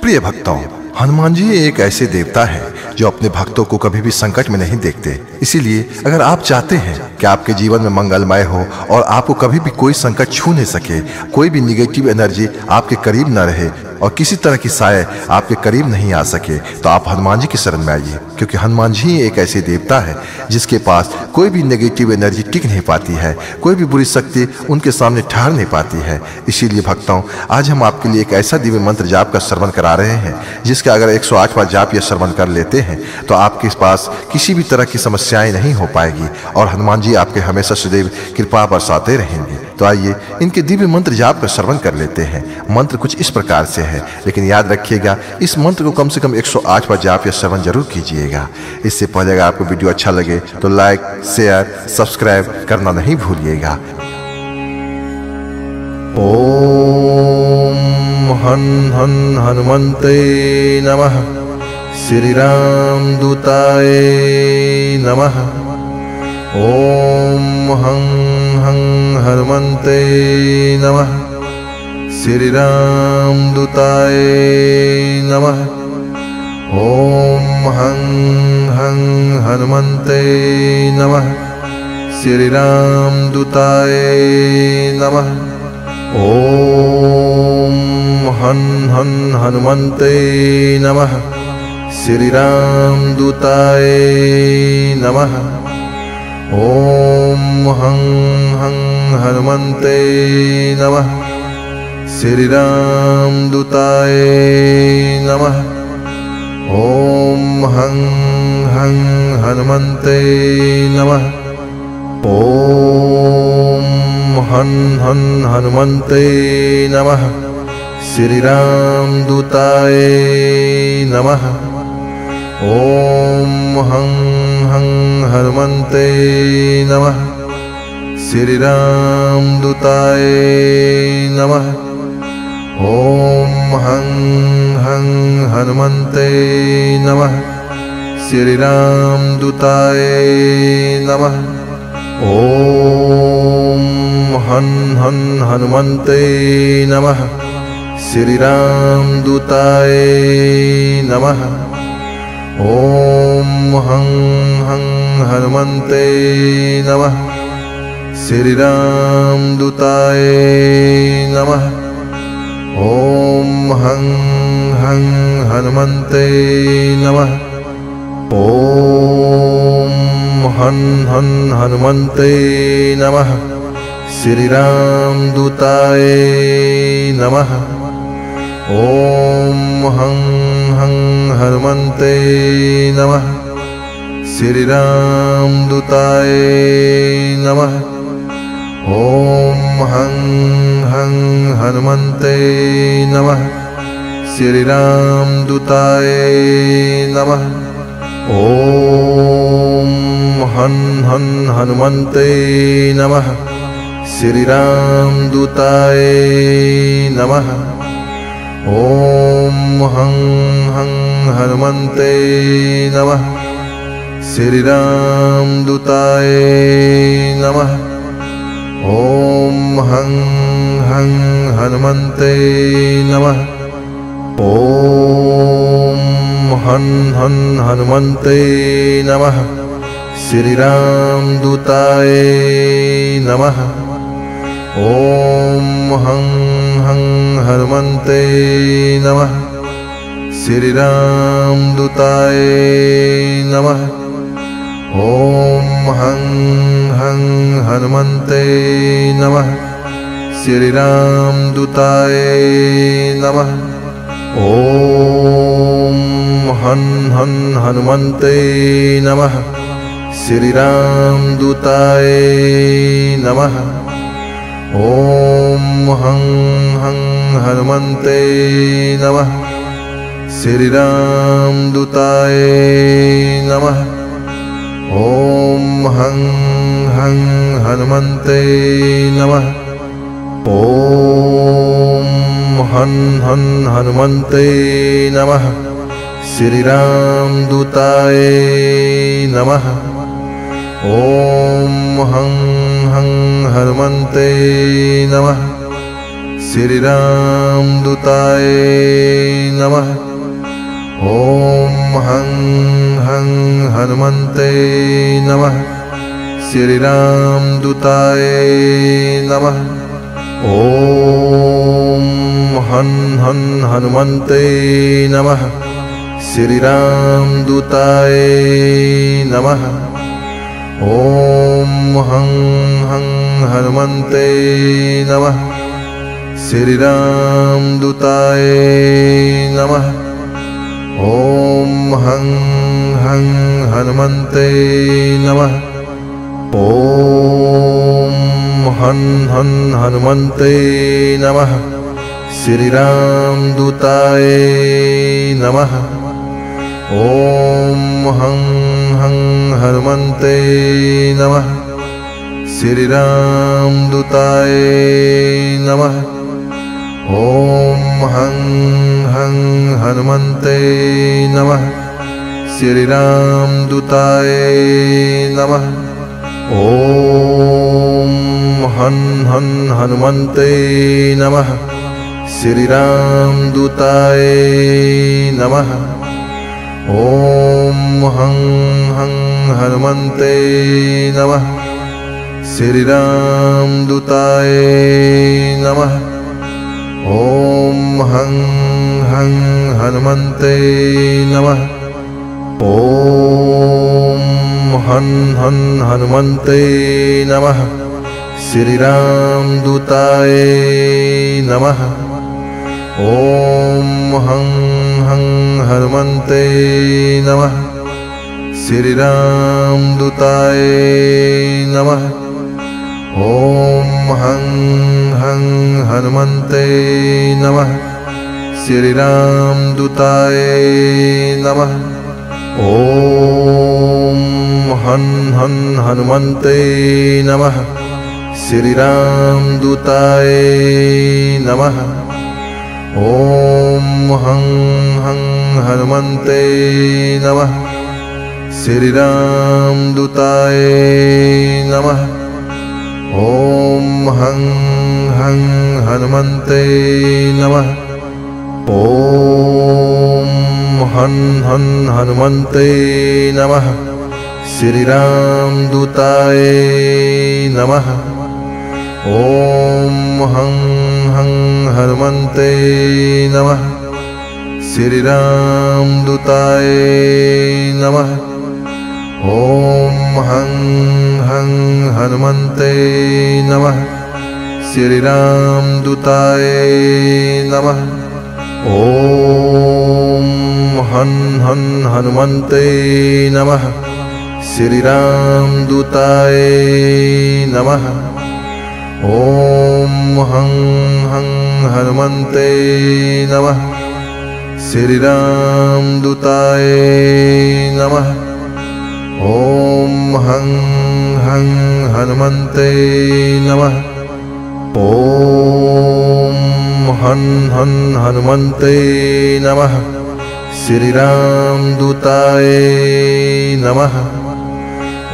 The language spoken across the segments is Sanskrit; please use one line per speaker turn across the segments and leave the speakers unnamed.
प्रिय भक्तों, हनुमान जी एक ऐसे देवता हैं जो अपने भक्तों को कभी भी संकट में नहीं देखते। इसीलिए अगर आप चाहते हैं कि आपके जीवन में मंगलमय हो और आपको कभी भी कोई संकट छू नहीं सके, कोई भी निगेटिव एनर्जी आपके करीब न रहे और किसी तरह की साय आपके करीब नहीं आ सके, तो आप हनुमान जी की शरण में आइए, क्योंकि हनुमान जी एक ऐसे देवता है जिसके पास कोई भी नेगेटिव एनर्जी टिक नहीं पाती है, कोई भी बुरी शक्ति उनके सामने ठहर नहीं पाती है। इसीलिए भक्तों, आज हम आपके लिए एक ऐसा दिव्य मंत्र जाप का श्रवण करा रहे हैं जिसका अगर 108 बार जाप या श्रवण कर लेते हैं तो आपके पास किसी भी तरह की समस्याएं नहीं हो पाएगी और हनुमान जी आपके हमेशा सदैव कृपा बरसाते रहेंगे। तो आइए इनके दिव्य मंत्र जाप का श्रवण कर लेते हैं। मंत्र कुछ इस प्रकार से है, लेकिन याद रखिएगा इस मंत्र को कम से कम 108 बार जाप या श्रवण जरूर कीजिएगा। इससे पहले अगर आपको वीडियो अच्छा लगे तो लाइक, शेयर, सब्सक्राइब करना नहीं भूलिएगा। ओम हन हन हनुमते नमः, श्री राम दूताय नमः। ओम हं हं हनुमते नमः, श्री राम दूताय नमः। ओम हं हं हनुमते नमः, श्री राम दूताय नमः। ओम हन हन हनुमते नमः, श्री राम दूताय नमः। ओम हं हं हनुमते नमः, श्री राम दूताय नमः। ओम हं हं हनुमते नमः। ओम हन हन हनुमते नमः, श्री राम दूताय नमः। ओम हं हं हनुमते नमः, श्री राम दूताय नमः। ओम हं हं हनुमते नमः, श्री राम दूताय नमः। ओम हन हन हनुमते नमः, श्री राम दूताय नमः। ओम हं हं हनुमते नमः, श्री राम दूताय नमः। ओम हं हं हनुमते नमः। ओम हन हन हनुमते नमः, श्री राम दूताय नमः। ओम हं हं हनुमते नमः, श्री राम दूताय नमः। ओम हं हं हनुमते नमः, श्री राम दूताय नमः। ओम हन हन हनुमते नमः, श्री राम दूताय नमः। ओम हं हं हनुमते नमः, श्री राम दूताय नमः। ओम हं हं हनुमते नमः। ओम हन हन हनुमते नमः, श्री राम दूताय नमः। ओम हं हं हनुमते नमः, श्री राम दूताय नमः। ओम हं हं हनुमते नमः, श्री राम दूताय नमः। ओम हन हन हनुमते नमः, श्री राम दूताय नमः। ओम हं हं हनुमते नमः, श्री राम दूताय नमः। ओम हं हं हनुमते नमः। ओम हन हन हनुमते नमः, श्री राम दूताय नमः। ओम हं हं हनुमते नमः, श्री राम दूताय नमः। ओम हं हं हनुमते नमः। श्री राम दूताय नमः। ओम हं हं हनुमते नमः। श्री राम दूताय नमः। ओम हं हं हनुमते नमः। श्री राम दूताय नमः। ओम हं हं हनुमते नमः। ओम हं हं हनुमते नमः। श्री राम दूताय नमः। ओम हं हं हनुमते नमः। श्री राम दूताय नमः। ओम हं हं हनुमते नमः। श्री राम दूताय नमः। ओम हं हं हनुमते नमः। श्री राम दूताय नमः। ओम हं हं हनुमते नमः। श्री राम दूताय नमः। ओम हं हं हनुमते नमः। ओम हं हं हनुमते नमः। श्री राम दूताय नमः। ओम हं हं हनुमते नमः। श्री राम दूताय नमः। ओम हं हं हनुमते नमः। श्री राम दूताय नमः। ओम हं हं हनुमते नमः। श्री राम दूताय नमः। ओम हं हं हनुमते नमः। श्री राम दूताय नमः। ओम हं हं हनुमते नमः। ओम हं हं हनुमते नमः। श्री राम दूताय नमः। ओम हं हं हनुमते नमः। श्री राम दूताय नमः। ओम हं हं हनुमते नमः। श्री राम दूताय नमः। ओम हं हं हनुमते नमः। श्री राम दूताय नमः। ओम हं हं हनुमते नमः। श्री राम दूताय नमः। ओम हं हं हनुमते नमः। ओम हं हं हनुमते नमः। श्री राम दूताय नमः।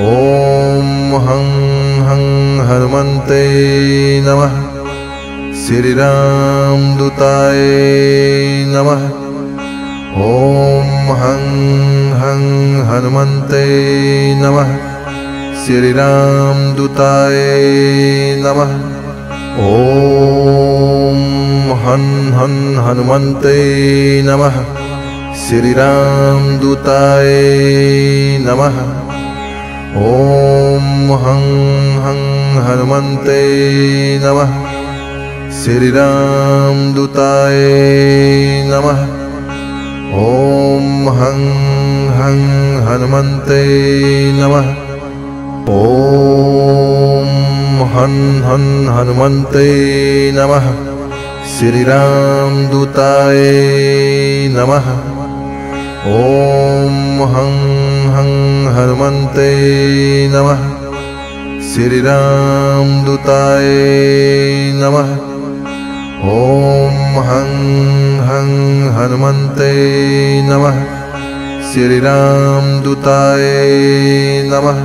ओम हं हं हनुमते नमः। श्री राम दूताय नमः। ओम हं हं हनुमते नमः। श्री राम दूताय नमः। ओम हं हं हनुमते नमः। श्री राम दूताय नमः। ओम हं हं हनुमते नमः। श्री राम दूताय नमः। ओम हं हं हनुमते नमः। ओम हं हं हनुमते नमः। श्री राम दूताय नमः। ओम हं हं हनुमते नमः। श्री राम दूताय नमः। ओम हं हं हनुमते नमः। श्री राम दूताय नमः।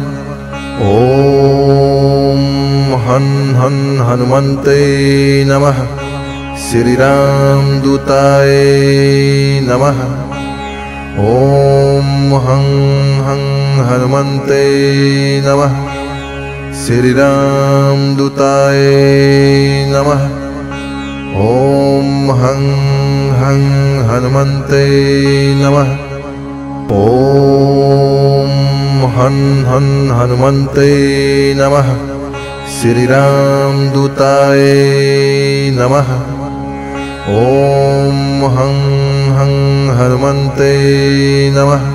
ओम हं हं हनुमते नमः। श्री रामदूताय नमः। ओम हं हं हनुमते नमः। श्री रामदूताय नमः। ओम हं हं हनुमते नमः। ओम हं हं हनुमते नमः। श्री रामदूताय नमः। ओम हं हं हनुमते नमः।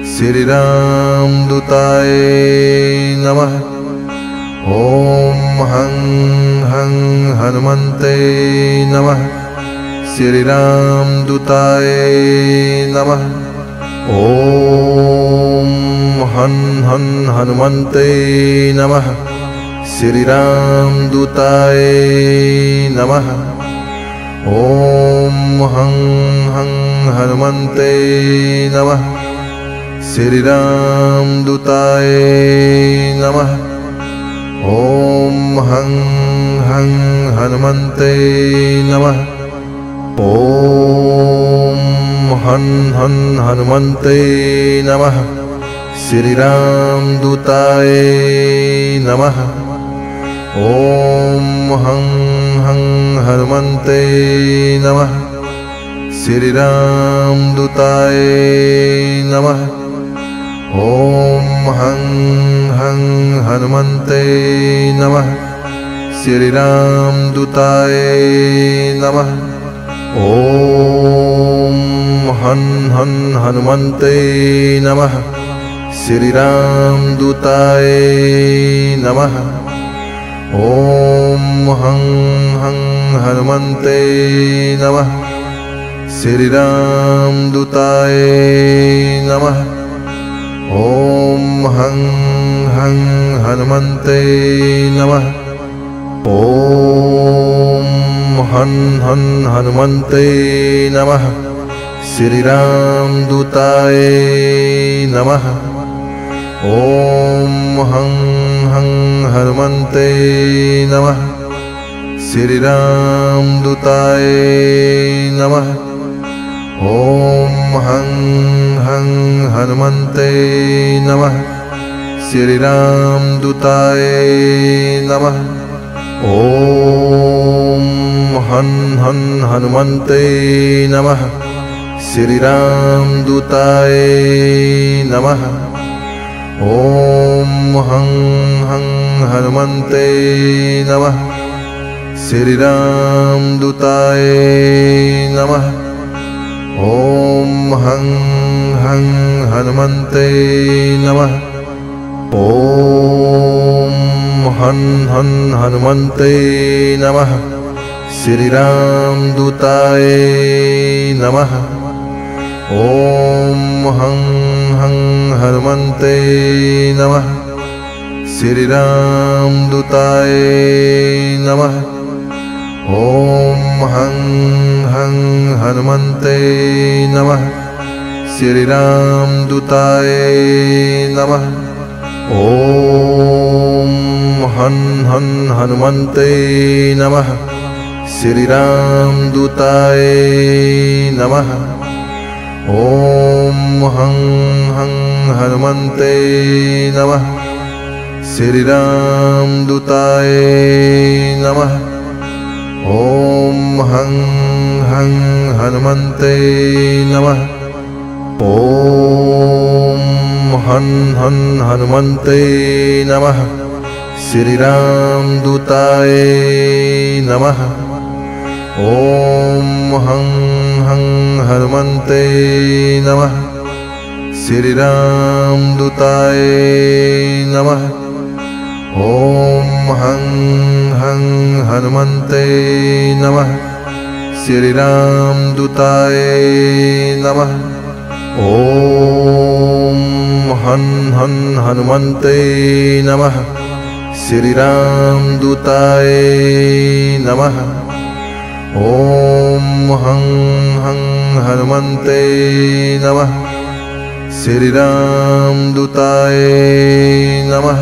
श्री रामदूताय नमः। ओम हं हं हनुमते नमः। श्री रामदूताय नमः। ओम हं हं हनुमते नमः। श्री रामदूताय नमः। ओम हं हं हनुमते नमः। श्री रामदूताय नमः। ओम हं हं हनुमते नमः। ओम हं हं हनुमते नमः। श्री रामदूताय नमः। ओम हं हं हनुमते नमः। श्री रामदूताय नमः। ओम हं हं हनुमते नमः। श्री रामदूताय नमः। ओम हं हं हनुमते नमः। श्री रामदूताय नमः। ओम हं हं हनुमते नमः। श्री रामदूताय नमः। ओम हं हं हनुमते नमः। ओम हं हं हनुमते नमः। श्री रामदूताय नमः। ओम हं हं हनुमते नमः। श्री रामदूताय नमः। ओम हं हं हनुमते नमः। श्री रामदूताय नमः। ओम हं हं हनुमते नमः। श्री रामदूताय नमः। ओम हं हं हनुमते नमः। श्री रामदूताय नमः। ओम हं हं हनुमते नमः। ओम हं हं हनुमते नमः। श्री रामदूताय नमः। ओम हं हं हनुमते नमः। श्री रामदूताय नमः। ओम हं हं हनुमते नमः। श्री रामदूताय नमः। ओम हं हं हनुमते नमः। श्री रामदूताय नमः। ओम हं हं हनुमते नमः। श्री रामदूताय नमः। ओम हं हं हनुमते नमः। ओम हं हं हनुमते नमः। श्री रामदूताय नमः। ओम हं हं हनुमते नमः। श्री रामदूताय नमः। ओम हं हं हनुमते नमः। श्री रामदूताय नमः। ओम हं हं हनुमते नमः। श्री रामदूताय नमः। ओम हं हं हनुमते नमः। श्री रामदूताय नमः।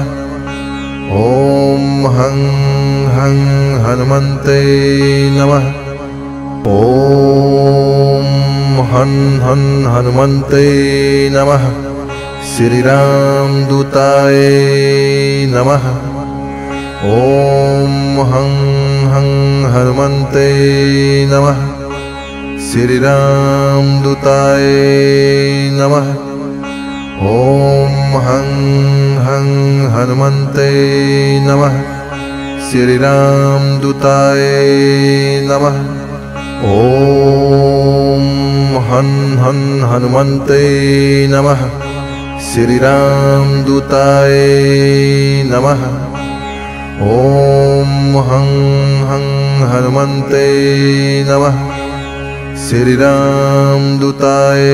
ओम हं हं हनुमते नमः। हन हन हनुमते नमः। श्री राम दूताय नमः। ओम हं हं हनुमते नमः। श्री राम दूताय नमः। ओम हं हं हनुमते नमः। श्री राम दूताय नमः। ओम हन हन हनुमते नमः। श्री राम दूताय नमः। ओम हं हं हनुमते नमः। श्री राम दूताय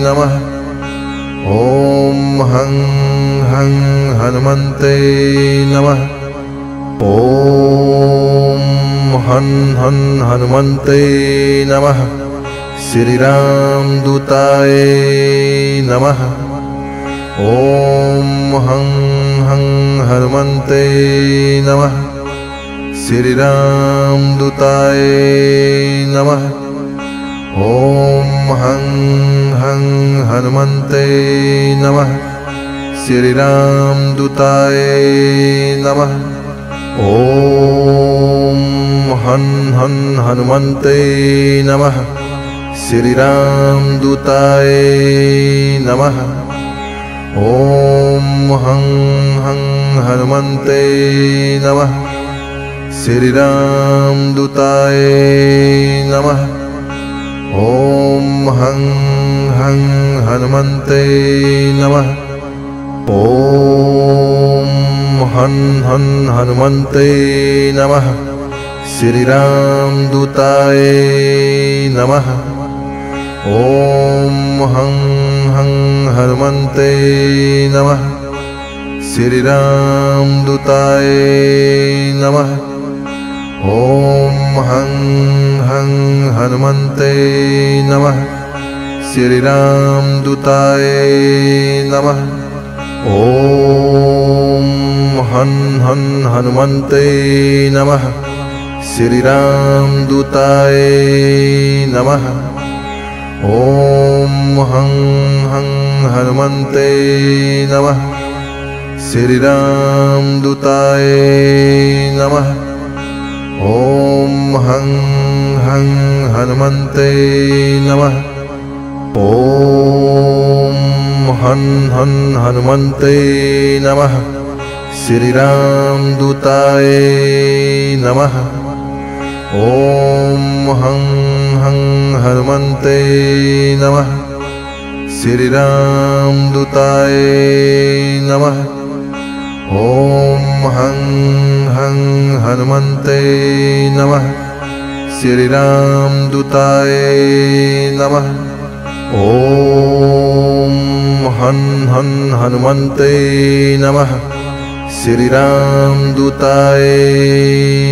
नमः। ओम हं हं हनुमते नमः। ओम हन हन हनुमते नमः। श्री राम दूताय नमः। ओम हं हं हनुमते नमः। श्री राम दूताय नमः। ओम हं हं हनुमते नमः। श्री राम दूताय नमः। ओम हन हन हनुमते नमः। श्री राम दूताय नमः। ओम हं हं हनुमते नमः। श्री राम दूताय नमः। ओम हं हं हनुमते नमः। ओम हन हन हनुमते नमः। श्री राम दूताय नमः। ओम हं हं हनुमते नमः। श्री राम दूताय नमः। ओम हं हं हनुमते नमः। श्री राम दूताय नमः। ओम हन हन हनुमते नमः। श्री राम दूताय नमः। ओम हं हं हनुमते नमः। श्री राम दूताय नमः। ओम हं हं हनुमते नमः। ओम हन हन हनुमते नमः। श्री राम दूताय नमः। ओम हं हं हनुमते नमः। श्री राम दूताय नमः। ओम हं हं हनुमते नमः। श्री राम दूताय नमः। ओम हन हन हनुमते नमः। श्री राम दूताय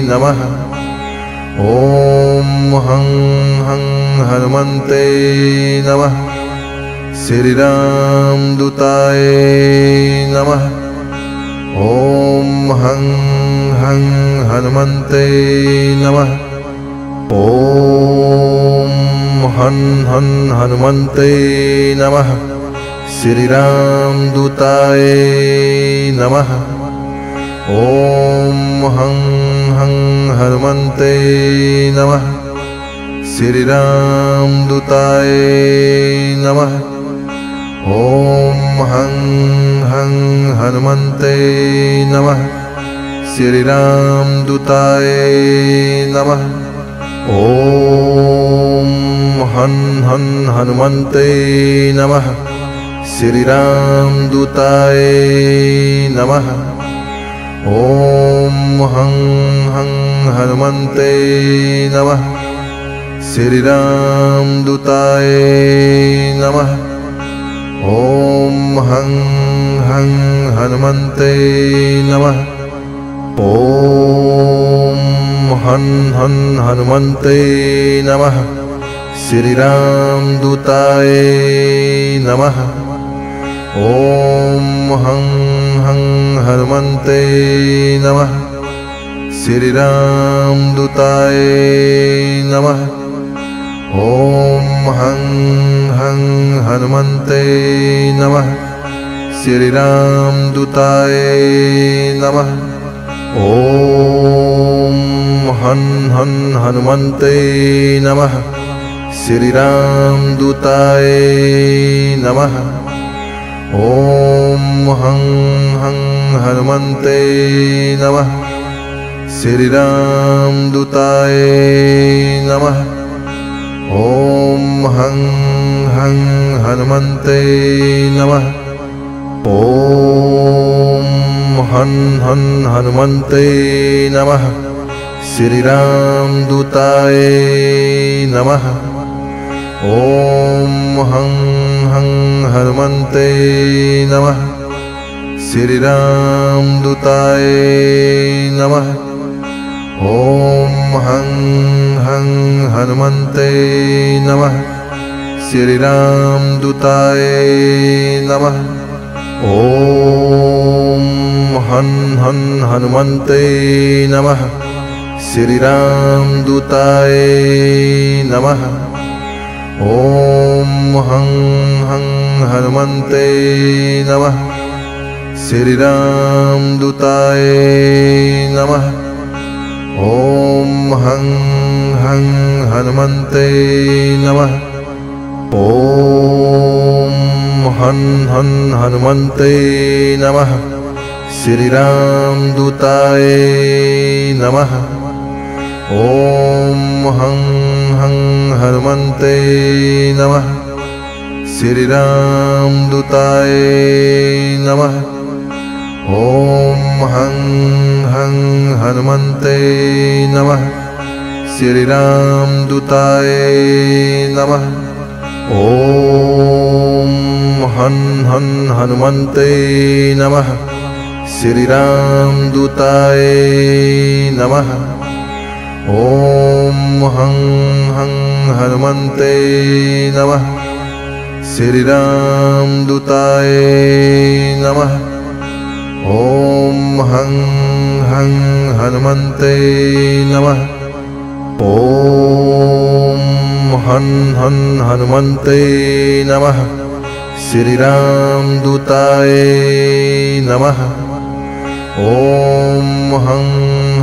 नमः। ओम हं हं हनुमते नमः। श्री राम दूताय नमः। ओम हं हं हनुमते नमः। ओम हन हन हनुमते नमः। श्री राम दूताय नमः। ओम हं हं हनुमते नमः। श्री राम दूताय नमः। ओम हं हं हनुमते नमः। श्री राम दूताय नमः। ओम हन हन हनुमते नमः। श्री राम दूताय नमः। ओम हं हं हनुमते नमः। श्री राम दूताय नमः। ओम हं हं हनुमते नमः। ओम हन हन हनुमते नमः। श्री राम दूताय नमः। ओम हं हं हनुमते नमः। श्री राम दूताय नमः। ओम हं हनुमते नमः। श्री राम दूताय नमः। ओम हन हन हनुमते नमः। श्री राम दूताय नमः। ओम हं हं हनुमते नमः। श्री राम दूताय नमः। ओम हं हं हनुमते नमः। ओम हन हन हनुमते नमः। श्री राम दूताय नमः। ओम हं हं हनुमते नमः। श्री राम दूताय नमः। ओम हं हं हनुमते नमः। श्री राम दूताय नमः। ओम हन हन हनुमते नमः। श्री राम दूताय नमः। ओम हं हं हनुमते नमः। श्री राम दूताय नमः। ओम हं हं हनुमते नमः। ओम हन हन हनुमते नमः। श्री राम दूताय नमः। ओम हं हं हनुमते नमः। श्री राम दूताय नमः। ओम हं हं हनुमते नमः। श्री राम दूताय नमः। ओम हन हन हनुमते नमः। श्री राम दूताय नमः। ओम हं हं हनुमते नमः। श्री राम दूताय नमः। ओम हं हं हनुमते नमः। ओम हन हन हनुमते नमः। श्री राम दूताय नमः। ओम हं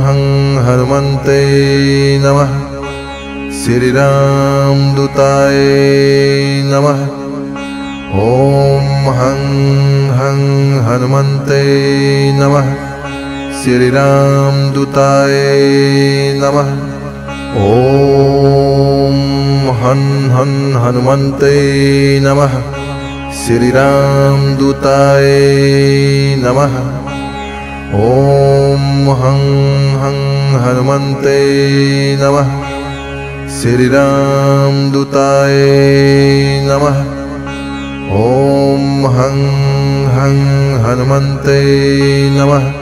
हं हनुमते नमः। श्री राम दूताय नमः। ओम हं हं हनुमते नमः। श्री राम दूताय नमः। ओम हन हन हनुमते नमः। श्री राम दूताय नमः। ओम हं हं हनुमते नमः। श्री राम दूताय नमः। ओम हं हं हनुमते नमः।